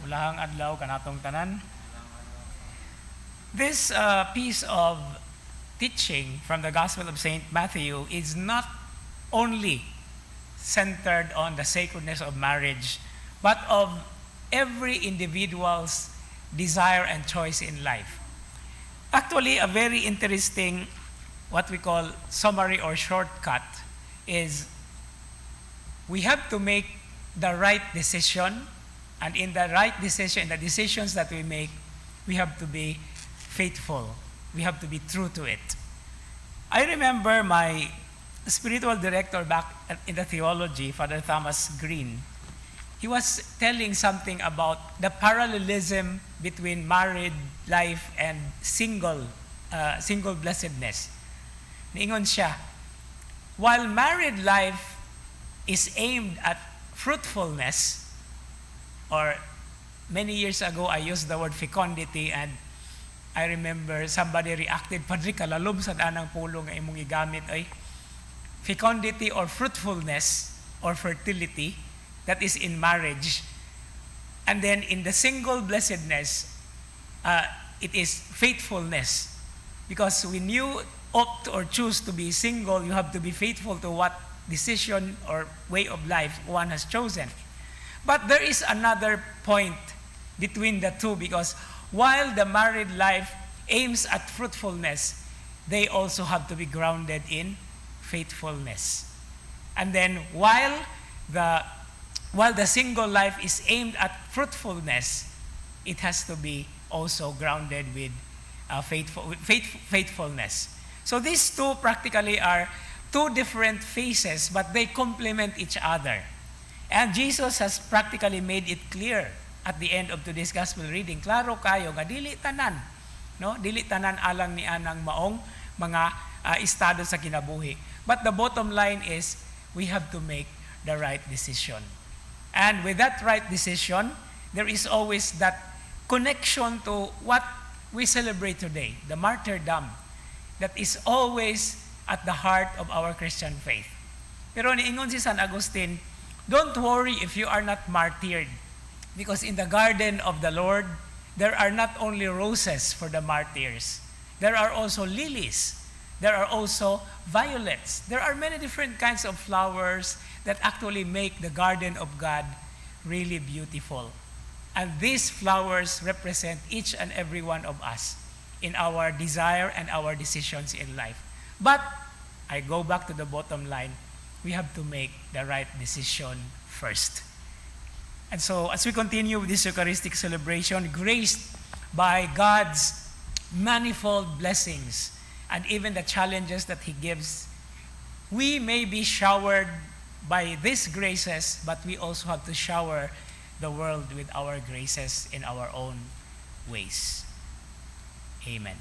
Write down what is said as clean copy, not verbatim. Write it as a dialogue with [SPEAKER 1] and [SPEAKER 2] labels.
[SPEAKER 1] Ulahang adlaw kanatong tanan. This piece of teaching from the Gospel of St. Matthew is not only centered on the sacredness of marriage, but of every individual's desire and choice in life. Actually, a very interesting, what we call summary or shortcut, is we have to make the right decision, and in the right decision, the decisions that we make, we have to be faithful. We have to be true to it. I remember my spiritual director back in the theology, Father Thomas Green. He was telling something about the parallelism between married life and single blessedness. Niingon siya, while married life is aimed at fruitfulness, or many years ago I used the word fecundity, and I remember somebody reacted, Padre, kalalom sa anang pulong nga imong igamit ay fecundity or fruitfulness or fertility that is in marriage. And then in the single blessedness, it is faithfulness. Because when you opt or choose to be single, you have to be faithful to what decision or way of life one has chosen. But there is another point between the two, because while the married life aims at fruitfulness, they also have to be grounded in faithfulness. And then while the single life is aimed at fruitfulness, it has to be also grounded with faithfulness. So these two practically are two different phases, but they complement each other. And Jesus has practically made it clear at the end of today's gospel reading. Klaro kayo nga dili tanan, no? Dili tanan alang ni anang maong mga estado sa kinabuhi. But the bottom line is we have to make the right decision. And with that right decision, there is always that connection to what we celebrate today, the martyrdom, that is always at the heart of our Christian faith. Pero niingon si San Agustin, don't worry if you are not martyred, because in the garden of the Lord, there are not only roses for the martyrs, there are also lilies, there are also violets. There are many different kinds of flowers that actually make the garden of God really beautiful. And these flowers represent each and every one of us in our desire and our decisions in life. But I go back to the bottom line, we have to make the right decision first. And so as we continue with this Eucharistic celebration, graced by God's manifold blessings and even the challenges that He gives, we may be showered by these graces, but we also have to shower the world with our graces in our own ways. Amen.